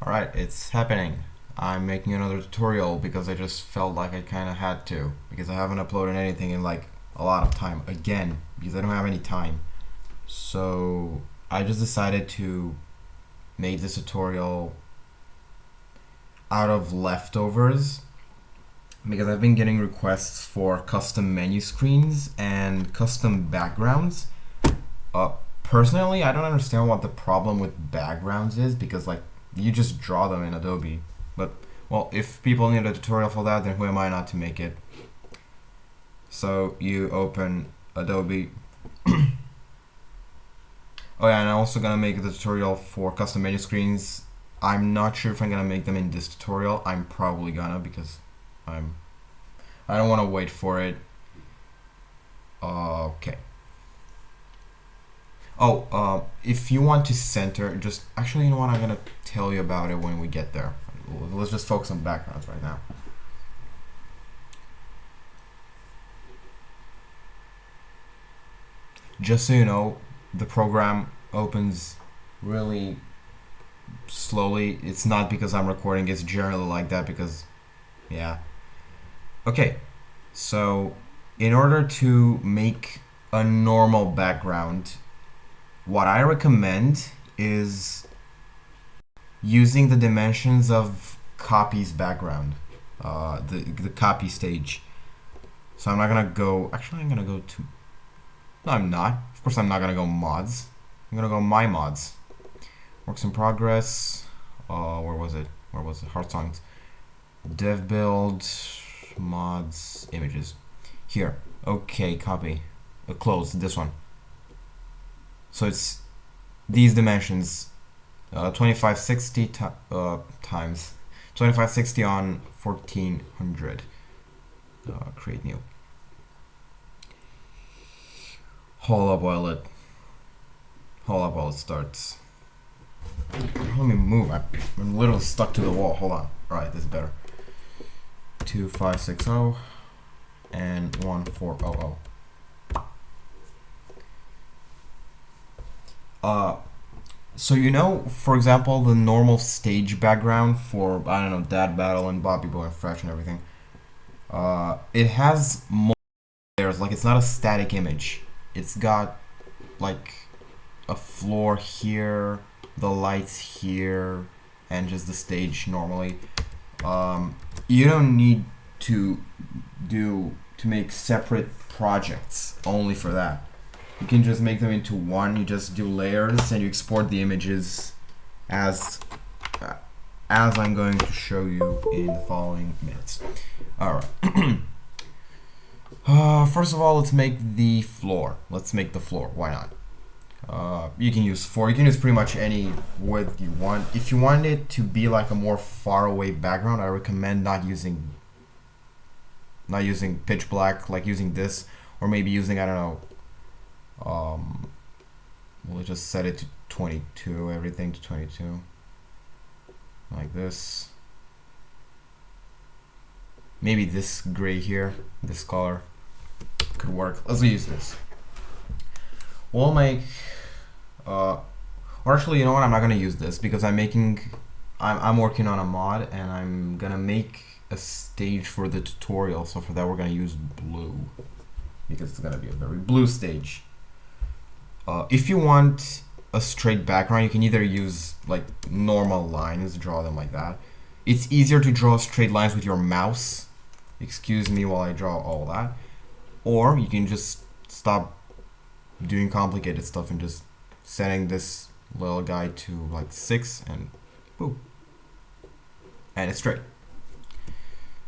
Alright, it's happening. I'm making another tutorial because I just felt like I kind of had to. Because I haven't uploaded anything in like a lot of time. Again, because I don't have any time. So I just decided to make this tutorial out of leftovers. Because I've been getting requests for custom menu screens and custom backgrounds. Personally, I don't understand what the problem with backgrounds is because like you just draw them in Adobe. But well, if people need a tutorial for that, then who am I not to make it? So you open Adobe. Oh yeah, and I'm also gonna make the tutorial for custom menu screens. I'm not sure if I'm gonna make them in this tutorial. I'm probably gonna because I don't want to wait for it. Okay. Oh, if you want to center, just actually, you know what? I'm gonna tell you about it when we get there. Let's just focus on backgrounds right now. Just so you know, the program opens really slowly. It's not because I'm recording, it's generally like that because, yeah. Okay, so in order to make a normal background, what I recommend is using the dimensions of copy's background, the copy stage. So I'm not gonna go, actually I'm gonna go to, no I'm not, of course I'm not gonna go mods, I'm gonna go my mods. Works in progress, where was it, hard songs, dev build, mods, images, here, okay, copy, close, this one. So it's these dimensions, 2560 times 2560 on 1400. Create new. Hold up while it starts. Let me move. I'm literally stuck to the wall. Hold on. All right, this is better. 2560 and 1400. So you know, for example, the normal stage background for, I don't know, Dad Battle and Bobby Boy and Fresh and everything, it has more layers. Like, it's not a static image. It's got like a floor here, the lights here, and just the stage normally. You don't need to make separate projects only for that. You can just make them into one. You just do layers and you export the images as I'm going to show you in the following minutes. All right. First of all, let's make the floor. Let's make the floor. Why not? You can use 4. You can use pretty much any width you want. If you want it to be like a more far away background, I recommend not using pitch black, like using this, or maybe using, I don't know, we'll just set it to 22, everything to 22, like this. Maybe this gray here, this color could work. Let's use this. We'll make, or actually, you know what? I'm not gonna use this because I'm working on a mod and I'm gonna make a stage for the tutorial. So for that, we're gonna use blue because it's gonna be a very blue stage. If you want a straight background, you can either use like normal lines, draw them like that. It's easier to draw straight lines with your mouse. Excuse me while I draw all that. Or you can just stop doing complicated stuff and just setting this little guy to like 6 and boom. And it's straight.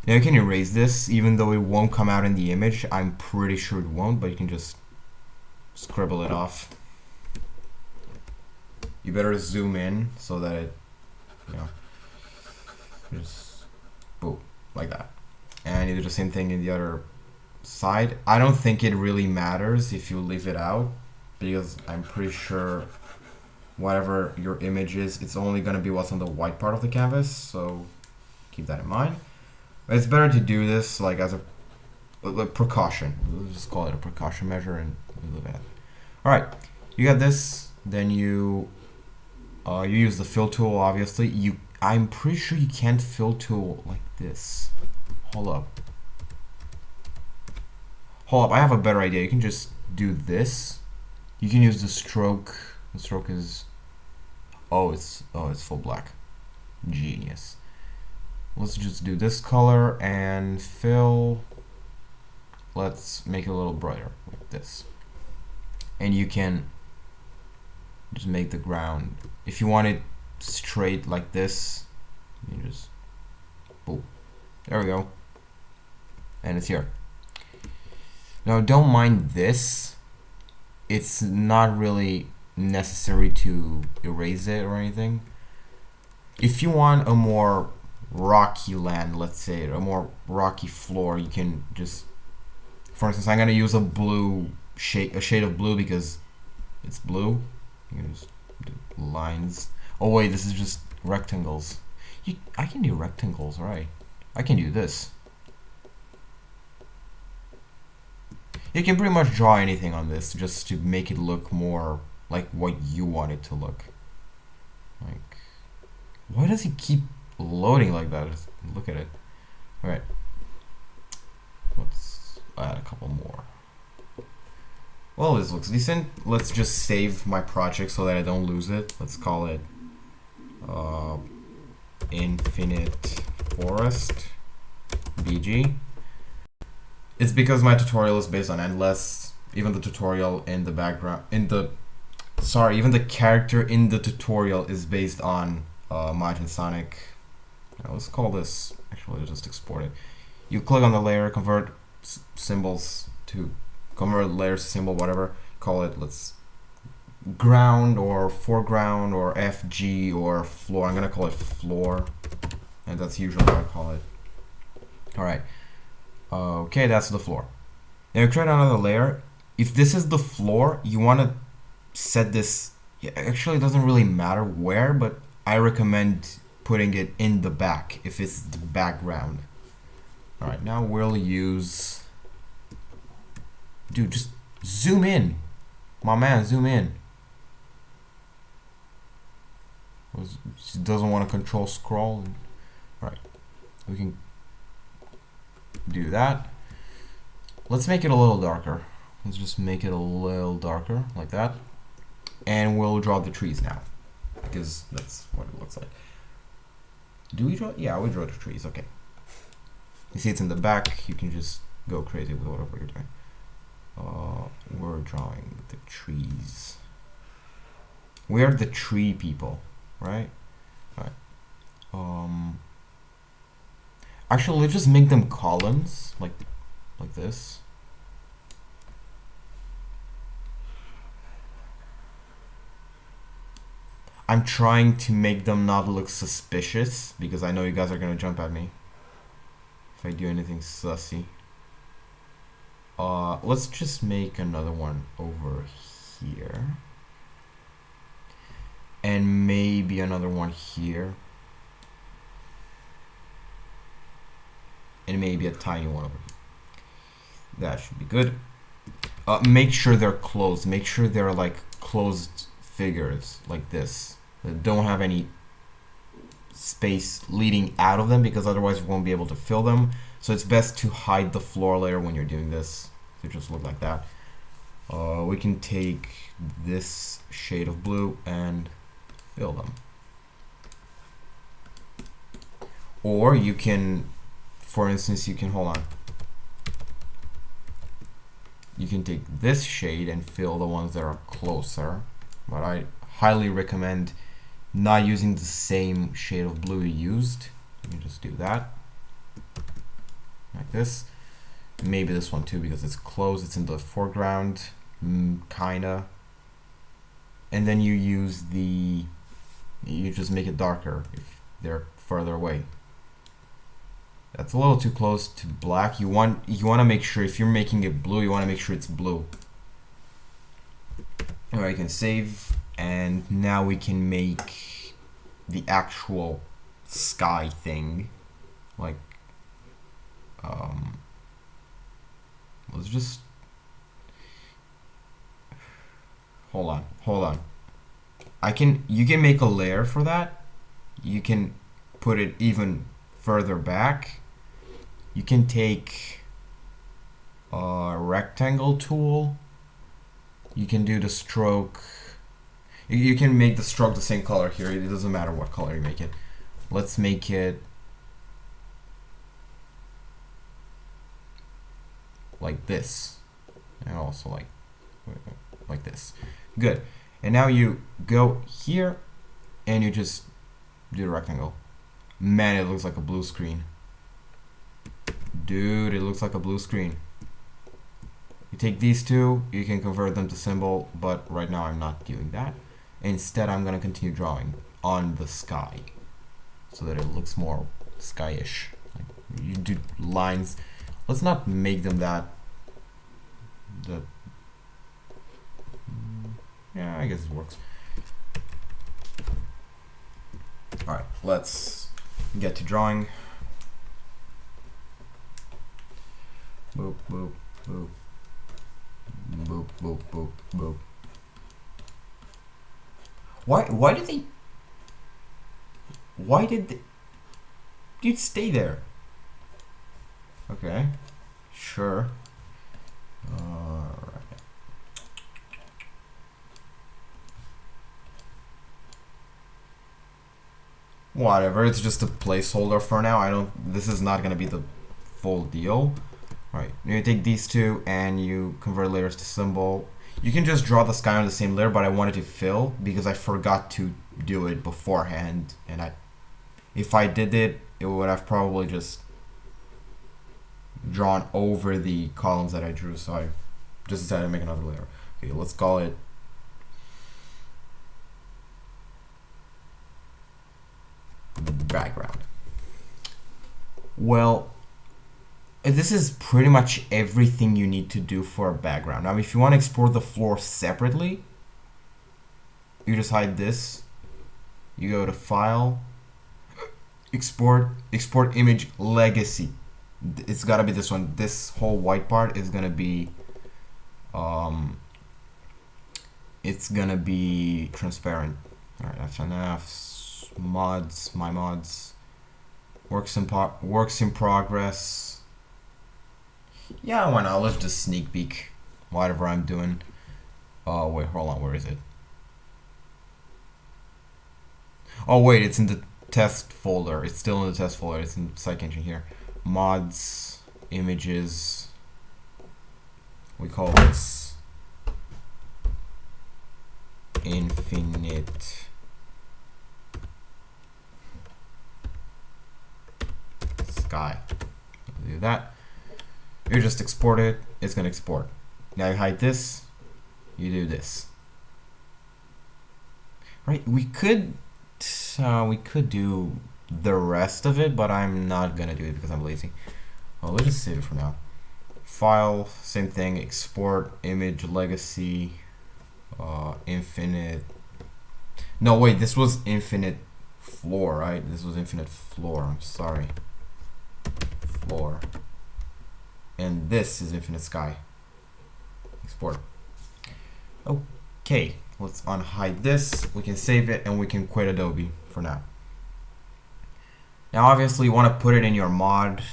Now you can erase this even though it won't come out in the image. I'm pretty sure it won't, but you can just scribble it off. You better zoom in so that it, you know, just boom, like that. And you do the same thing in the other side. I don't think it really matters if you leave it out because I'm pretty sure whatever your image is, it's only going to be what's on the white part of the canvas, so keep that in mind. But it's better to do this like as a precaution. We'll just call it a precaution measure and leave it. All right, you got this. Then you use the fill tool. Obviously, I'm pretty sure you can't fill tool like this. Hold up. Hold up, I have a better idea. You can just do this. You can use the stroke. The stroke is it's full black. Genius. Let's just do this color and fill. Let's make it a little brighter like this. And you can just make the ground, if you want it straight like this, you just boom. There we go. And it's here. Now don't mind this. It's not really necessary to erase it or anything. If you want a more rocky land, let's say, a more rocky floor, you can just, for instance, I'm gonna use a shade of blue because it's blue. You can just do lines. Oh wait, this is just rectangles. I can do rectangles, right? I can do this. You can pretty much draw anything on this just to make it look more like what you want it to look. Like, why does he keep loading like that? Just look at it. Alright. Let's add a couple more. Well, this looks decent. Let's just save my project so that I don't lose it. Let's call it Infinite Forest BG. It's because my tutorial is based on endless. Even the tutorial in the background, even the character in the tutorial is based on Majin Sonic. Let's call this, actually I'll just export it. You click on the layer, convert symbols to, convert layers to symbol, whatever, call it, let's ground or foreground or FG or floor. I'm gonna call it floor, and that's usually what I call it. Alright. Okay, that's the floor. Now you create another layer. If this is the floor, you want to set this, actually it doesn't really matter where, but I recommend putting it in the back if it's the background. Alright, now we'll use, dude, just zoom in. My man, zoom in. She doesn't want to control scroll. Alright, we can do that. Let's make it a little darker. Let's just make it a little darker like that. And we'll draw the trees now, because that's what it looks like. Do we draw? Yeah, we draw the trees. Okay. You see it's in the back. You can just go crazy with whatever you're doing. We're drawing the trees. We are the tree people, right? All right. Actually, let's just make them columns, like this. I'm trying to make them not look suspicious because I know you guys are gonna jump at me if I do anything sussy. Let's just make another one over here. And maybe another one here. And maybe a tiny one over here. That should be good. Make sure they're closed. Make sure they're like closed figures like this. That don't have any space leading out of them, because otherwise you won't be able to fill them. So it's best to hide the floor layer when you're doing this. So just look like that. We can take this shade of blue and fill them. Or you can, for instance, you can, hold on. You can take this shade and fill the ones that are closer. But I highly recommend not using the same shade of blue you used. You can just do that. Like this. Maybe this one too, because it's close, it's in the foreground, kinda. And then you use you just make it darker if they're further away. That's a little too close to black. You want to make sure, if you're making it blue, you want to make sure it's blue. Alright, you can save, and now we can make the actual sky thing. Like, let's just, hold on. You can make a layer for that. You can put it even further back, you can take a rectangle tool. You can do the stroke. You can make the stroke the same color here. It doesn't matter what color you make it. Let's make it like this, and also like this. Good. And now you go here and you just do the rectangle. Man, it looks like a blue screen. Dude, it looks like a blue screen. You take these two, you can convert them to symbol, but right now I'm not doing that. Instead, I'm gonna continue drawing on the sky so that it looks more skyish. Like you do lines. Let's not make them that. Yeah, I guess it works. All right, let's get to drawing. Boop, boop, boop. Boop, boop, boop, boop. Why did they dude, stay there? Okay, sure. Alright. Whatever, it's just a placeholder for now. This is not gonna be the full deal. Alright, you take these two and you convert layers to symbol. You can just draw the sky on the same layer, but I wanted to fill because I forgot to do it beforehand, and if I did it, it would have probably just drawn over the columns that I drew, so I just decided to make another layer. Okay, let's call it background. Well, this is pretty much everything you need to do for a background. Now, if you want to export the floor separately, you just hide this. You go to File, Export, Export Image Legacy. It's got to be this one. This whole white part is gonna be, it's gonna be transparent. All right, FNF, mods, my mods, works in progress. Yeah, why not? Let's just sneak peek whatever I'm doing. Oh wait, hold on, where is it? Oh wait, it's in the test folder. It's still in the test folder. It's in PSYCH here. Mods, images. We call this infinite sky. Do that. You just export it, it's gonna export. Now you hide this, you do this. Right, we could do the rest of it, but I'm not gonna do it because I'm lazy. Well, let's just save it for now. File, same thing, export, image, legacy, infinite. No, wait, this was infinite floor, right? This was infinite floor, I'm sorry. Floor. And this is infinite sky. Export. Okay, let's unhide this. We can save it and we can quit Adobe for now. Now obviously you want to put it in your mod.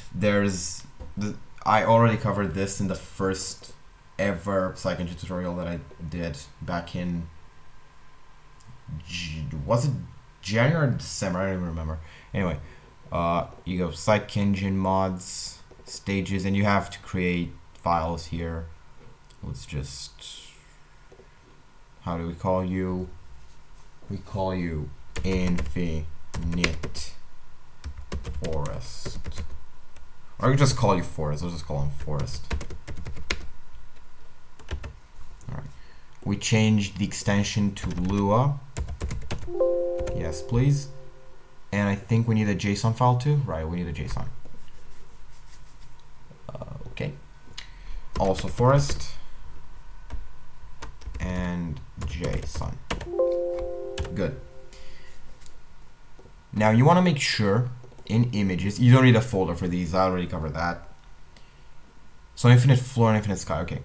I already covered this in the first ever PSYCH tutorial that I did back in, was it January or December? I don't even remember. Anyway, you go PSYCH mods, stages, and you have to create files here. Let's just, how do we call you? We call you infinite forest. Or we just call you forest. Let's just call him forest. Alright. We changed the extension to Lua. Yes, please. And I think we need a JSON file too. Right, we need a JSON. Okay. Also forest and JSON. Good. Now you want to make sure in images, you don't need a folder for these. I already covered that. So infinite floor and infinite sky. Okay.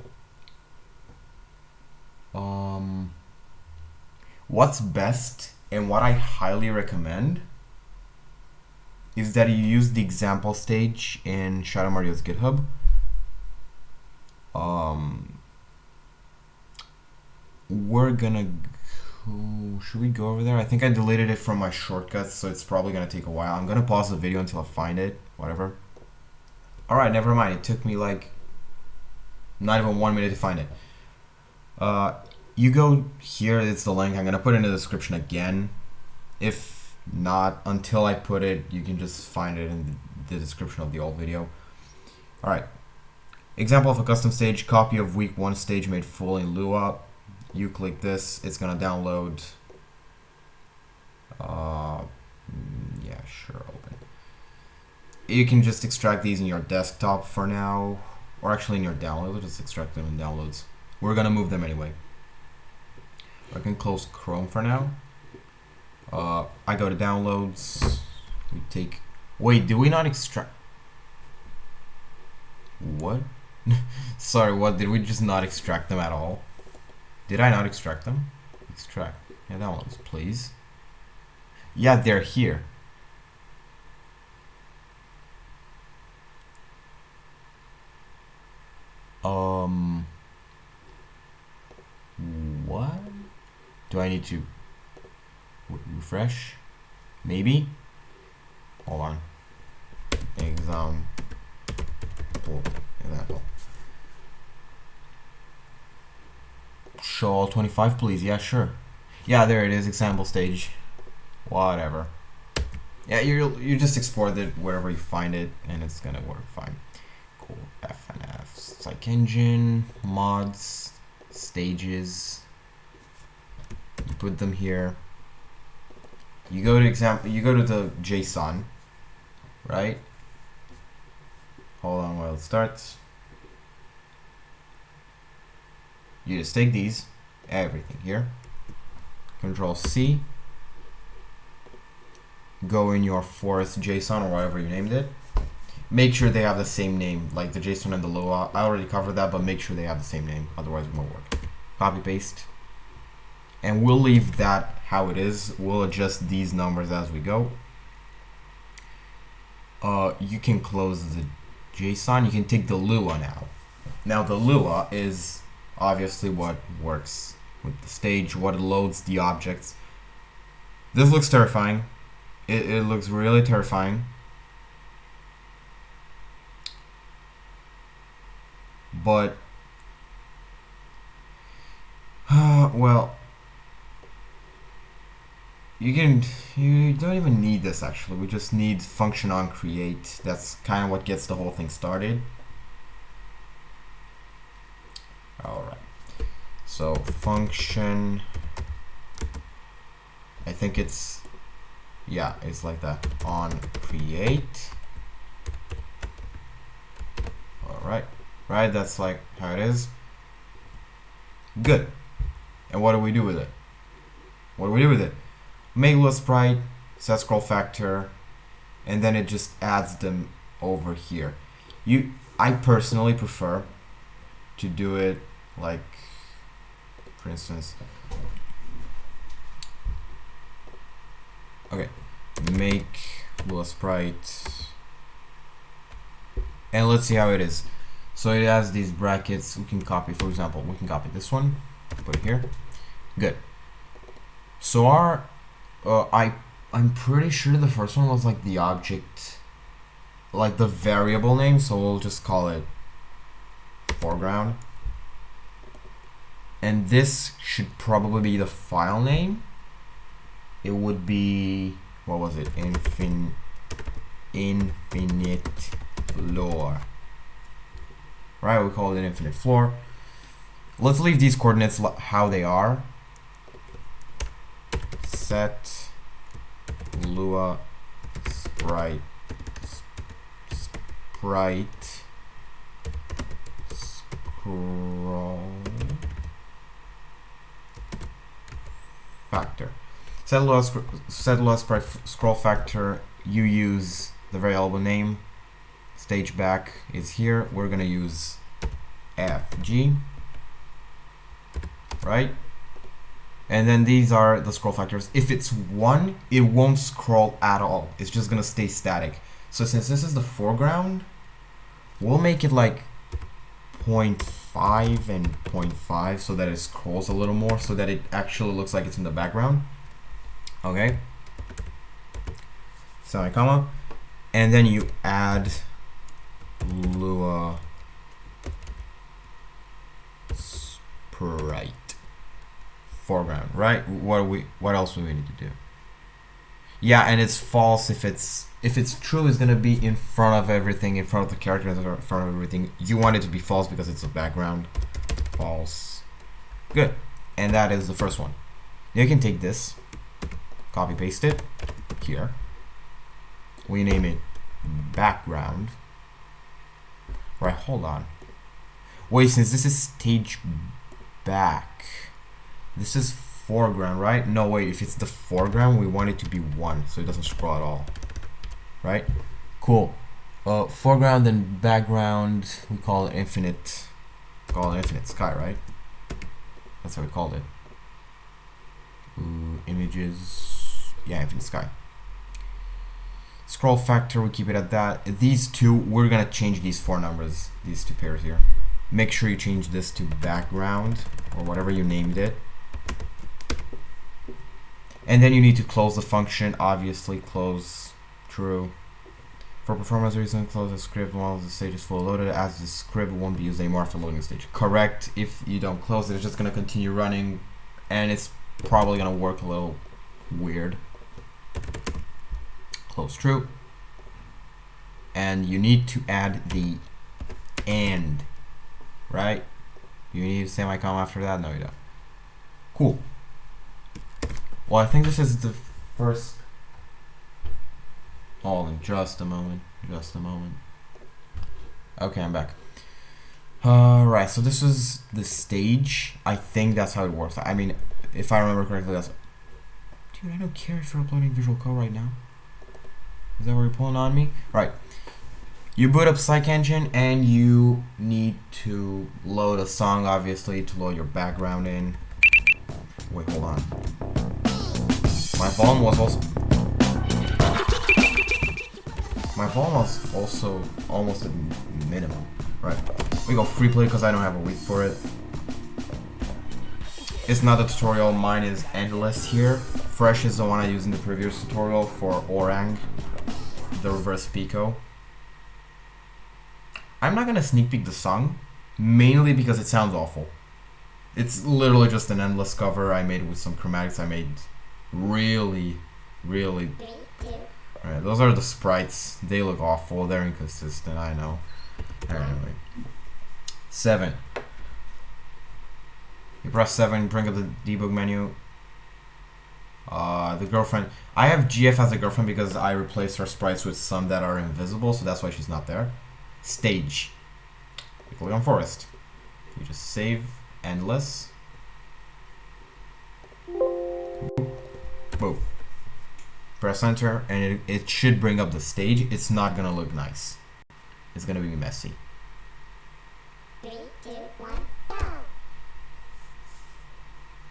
What's best and what I highly recommend is that you use the example stage in Shadow Mario's GitHub. We're gonna go, should we go over there? I think I deleted it from my shortcuts, so it's probably gonna take a while. I'm gonna pause the video until I find it, whatever. Alright, never mind. It took me like not even 1 minute to find it. You go here, it's the link. I'm gonna put it in the description again. If not, until I put it, you can just find it in the description of the old video. Alright. Example of a custom stage, copy of week 1 stage made full in Lua. You click this, it's gonna download. Yeah, sure, open. You can just extract these in your desktop for now, or actually in your download. Just extract them in downloads. We're gonna move them anyway. I can close Chrome for now. I go to downloads. We take. Wait, did we not extract? What? Sorry, what? Did we just not extract them at all? Did I not extract them? Extract. Yeah, downloads, please. Yeah, they're here. What? Do I need to refresh? Maybe? Hold on. Example. Show all 25, please. Yeah, sure. Yeah, there it is. Example stage. Whatever. Yeah, you just export it wherever you find it, and it's gonna work fine. Cool. FNF, Psych Engine, mods, stages. You put them here. You go to You go to the JSON, right? Hold on while it starts. You just take these, everything here. Control C. Go in your forest JSON or whatever you named it. Make sure they have the same name, like the JSON and the Lua. I already covered that, but make sure they have the same name, otherwise it won't work. Copy paste. And we'll leave that how it is. We'll adjust these numbers as we go. You can close the JSON. You can take the Lua now. Now the Lua is obviously what works with the stage, what loads the objects. This looks terrifying. It looks really terrifying. But well, you don't even need this actually. We just need function on create. That's kind of what gets the whole thing started. Alright, so function, I think it's, yeah, it's like that, on create. Alright, right, that's like how it is. Good. And what do we do with it? What do we do with it? Make Lua sprite, set scroll factor, and then it just adds them over here. I personally prefer to do it like, for instance, okay, make Lua sprite, and let's see how it is. So it has these brackets. We can copy, for example, we can copy this one, put it here. Good. So our I'm pretty sure the first one was like the object, like the variable name, so we'll just call it foreground. And this should probably be the file name. It would be, what was it? Infinite floor. Right, we call it an infinite floor. Let's leave these coordinates how they are. Set Lua sprite scroll factor. Set Lua sprite scroll factor. You use the variable name. Stage back is here. We're gonna use FG, right? And then these are the scroll factors. If it's 1, it won't scroll at all. It's just gonna stay static. So since this is the foreground, we'll make it like 0.5 and 0.5 so that it scrolls a little more, so that it actually looks like it's in the background. Okay. Semicolon. And then you add Lua sprite foreground, right? What else do we need to do? Yeah, and it's false if it's true. It's gonna be in front of everything, in front of the characters, in front of everything. You want it to be false because it's a background. False. Good. And that is the first one. You can take this, copy paste it here. We name it background. Right, hold on. Wait, since this is stage back, this is foreground, right? No, wait, if it's the foreground, we want it to be 1, so it doesn't scroll at all. Right? Cool. Foreground and background, we call it infinite. Call it infinite sky, right? That's how we called it. Images. Yeah, infinite sky. Scroll factor, we keep it at that. These two, we're gonna change these 4 numbers, these 2 pairs here. Make sure you change this to background or whatever you named it. And then you need to close the function, obviously close true. For performance reasons, close the script while the stage is fully loaded, as the script won't be used anymore after loading the stage. Correct. If you don't close it, it's just gonna continue running, and it's probably gonna work a little weird. Close true. And you need to add the and, right? You need a semicolon after that? No, you don't. Cool. Well, I think this is the first. Hold on, just a moment. Just a moment. Okay, I'm back. Right, so this is the stage. I think that's how it works. I mean, if I remember correctly, that's. Dude, I don't care if you're uploading visual code right now. Is that what you're pulling on me? Right. You boot up PSYCH engine and you need to load a song, obviously, to load your background in. Wait, hold on. My volume was also almost at minimum. Right. We go free play because I don't have a week for it. It's not a tutorial. Mine is endless here. Fresh is the one I used in the previous tutorial for Orang, the reverse Pico. I'm not gonna sneak peek the song, mainly because it sounds awful. It's literally just an endless cover I made with some chromatics I made really. Alright, those are the sprites. They look awful. They're inconsistent, I know. Anyway. 7. You press 7, bring up the debug menu. The girlfriend. I have GF as a girlfriend because I replaced her sprites with some that are invisible, so that's why she's not there. Stage. You click on forest. You just save endless. Boom. Press enter and it should bring up the stage. It's not gonna look nice. It's gonna be messy. 3, 2, 1,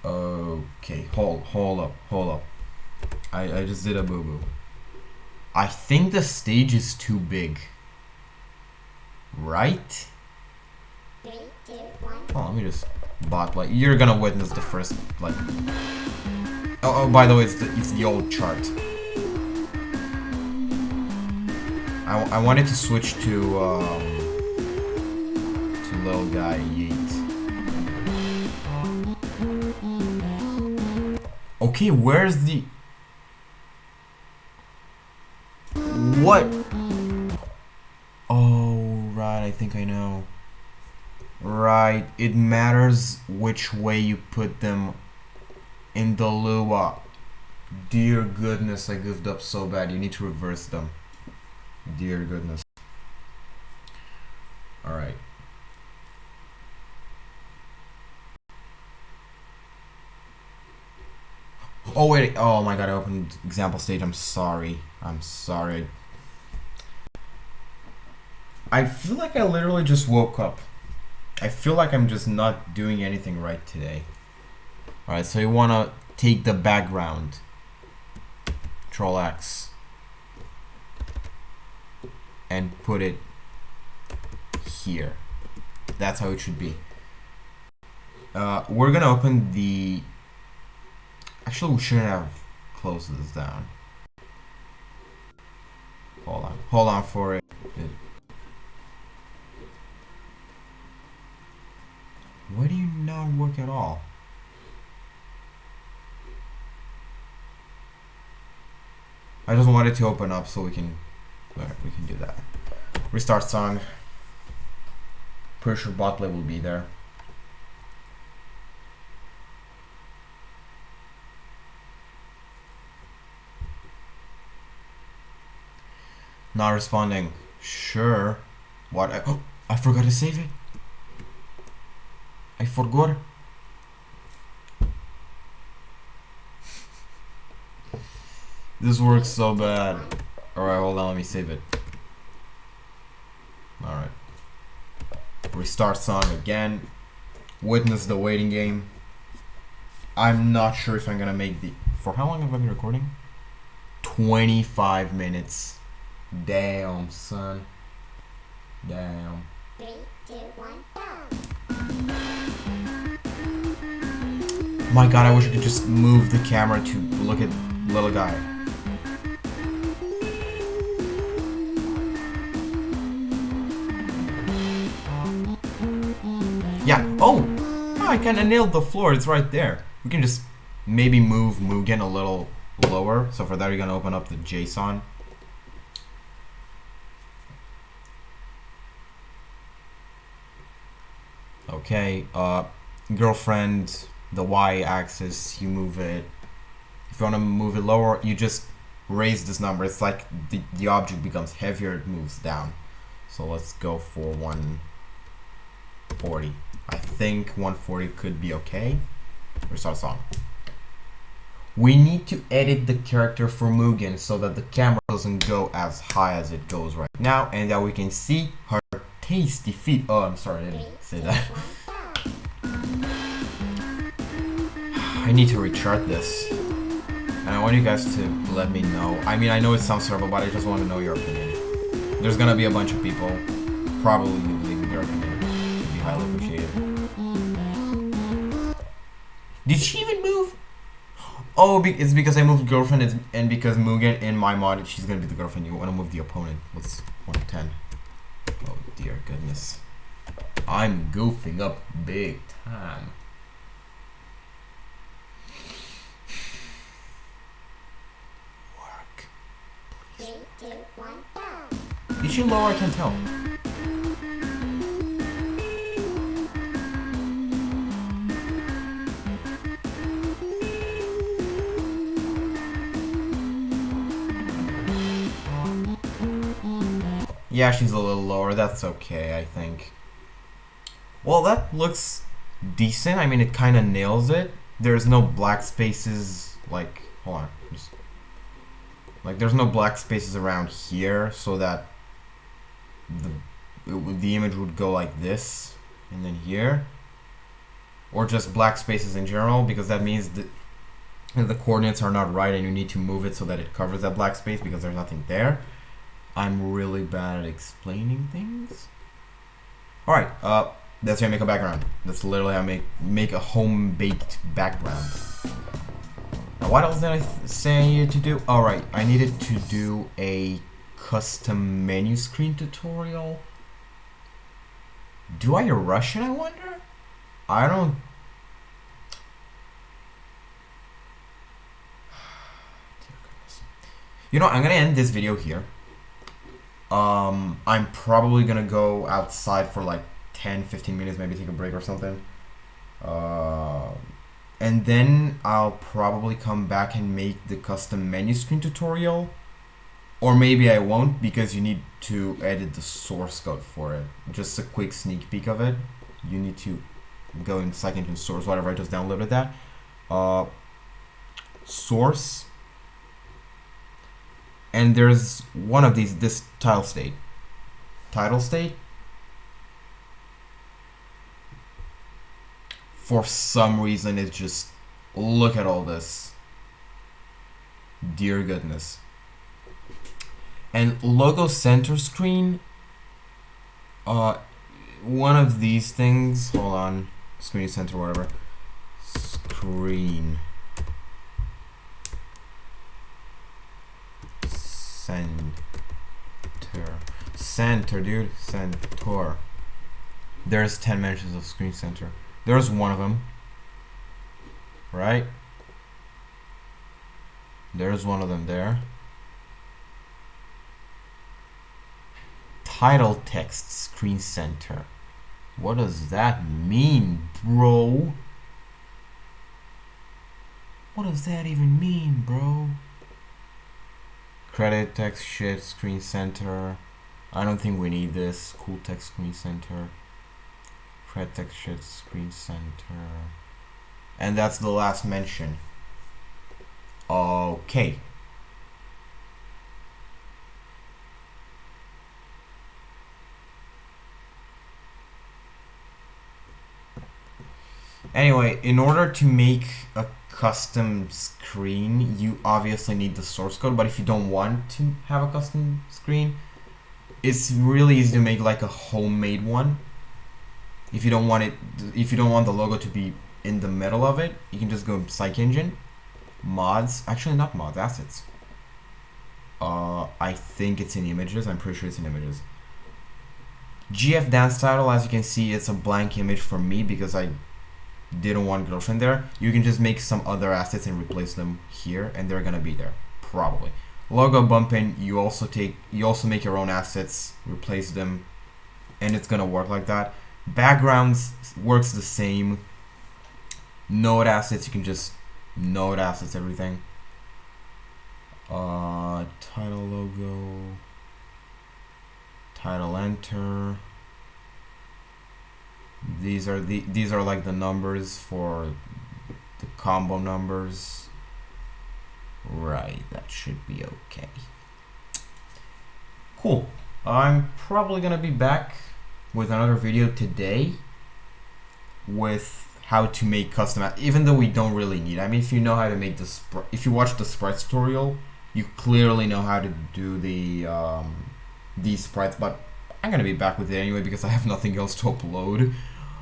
go! Okay, hold up. I just did a boo-boo. I think the stage is too big. Right? 3, 2, 1. Oh, let me just bot like you're gonna witness the first like. Oh, by the way, it's the old chart. I wanted to switch to little guy Yeet. Okay, where's the what? Oh, right, I think I know. Right, it matters which way you put them in the Lua. Dear goodness, I goofed up so bad. You need to reverse them. Dear goodness. Alright. Oh wait, oh my god, I opened example stage. I'm sorry. I feel like I literally just woke up. I feel like I'm just not doing anything right today. Alright, so you want to take the background. Control X. And put it here. That's how it should be. We're gonna open the... Actually, we shouldn't have closed this down. Hold on for it. Why do you not work at all? I just want it to open up so we can do that. Restart song. Pretty sure botplay will be there. Not responding. Sure. What? I forgot to save it. I forgot. This works so bad. Alright, hold on, let me save it. Alright. Restart song again. Witness the waiting game. I'm not sure if I'm gonna make the... For how long have I been recording? 25 minutes. Damn, son. Damn. 3, 2, 1, go. My god, I wish I could just move the camera to look at little guy. Yeah. Oh! I kinda nailed the floor. It's right there. We can just maybe move Mugen a little lower. So for that, you're gonna open up the JSON. Okay. Girlfriend, the Y-axis, you move it. If you wanna move it lower, you just raise this number. It's like the object becomes heavier, it moves down. So let's go for 140. I think 140 could be okay. Restart song. We need to edit the character for Mugen so that the camera doesn't go as high as it goes right now, and that we can see her tasty feet. Oh, I'm sorry, I didn't say that. I need to rechart this. And I want you guys to let me know. I mean, I know it sounds terrible, but I just want to know your opinion. There's gonna be a bunch of people probably leaving their opinion. It'd be highly appreciated. Did she even move? Oh, it's because I moved girlfriend and because Mugen in my mod, she's gonna be the girlfriend. You want to move the opponent. What's 110? Oh dear goodness. I'm goofing up big time. Work. 3, 2, 1, go. Is she lower? I can't tell. Yeah, she's a little lower. That's okay, I think. Well, that looks decent. I mean, it kind of nails it. There's no black spaces, like, hold on. Like, there's no black spaces around here, so that the image would go like this, and then here. Or just black spaces in general, because that means that the coordinates are not right, and you need to move it so that it covers that black space, because there's nothing there. I'm really bad at explaining things. Alright, that's how I make a background. That's literally how I make a home-baked background. Now, what else did I say I needed to do? Alright, I needed to do a custom menu screen tutorial. Do I rush it, I wonder? I don't... You know, I'm gonna end this video here. I'm probably gonna go outside for like 10-15 minutes, maybe take a break or something. And then I'll probably come back and make the custom menu screen tutorial. Or maybe I won't, because you need to edit the source code for it. Just a quick sneak peek of it. You need to go in PSYCH into source, whatever, I just downloaded that. Source. And there's one of these, this title state. Title state. For some reason, it's just Look at all this. Dear goodness. And logo center screen. One of these things. Hold on. Screen center, whatever. Screen center, dude. Center. There's 10 mentions of screen center. There's one of them. Right? There's one of them there. Title text screen center. What does that mean, bro? What does that even mean, bro? Credit text shit screen center. I don't think we need this. Cool text screen center. Credit text shit screen center. And that's the last mention. Okay. Anyway, in order to make a custom screen, you obviously need the source code, but if you don't want to have a custom screen, it's really easy to make like a homemade one. If you don't want the logo to be in the middle of it, you can just go PSYCH engine, mods, actually not mods, assets. I think it's in images, I'm pretty sure it's in images. GF dance title, as you can see, it's a blank image for me because I didn't want girlfriend there. You can just make some other assets and replace them here, and they're gonna be there probably. Logo bumping, you also make your own assets, replace them, and it's gonna work like that. Backgrounds works the same. Node assets, you can just node assets everything. Title logo, title enter. These are like the numbers for the combo numbers. Right, that should be okay. Cool. I'm probably gonna be back with another video today with how to make custom, even though we don't really need. I mean, if you know how to make the if you watch the sprites tutorial, you clearly know how to do the these sprites. But I'm gonna be back with it anyway because I have nothing else to upload.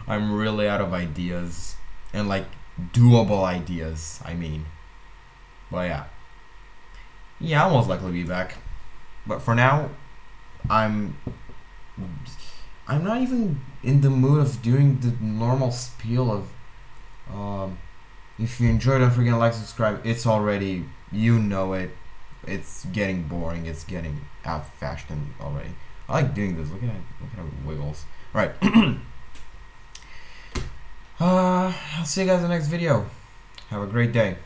I'm really out of ideas, and like doable ideas, I mean. But yeah, I'll most likely be back. But for now, I'm not even in the mood of doing the normal spiel of if you enjoyed, don't forget to like, subscribe. It's already, you know it. It's getting boring. It's getting out of fashion already. I like doing this. Look at how it wiggles. Right. I'll see you guys in the next video. Have a great day.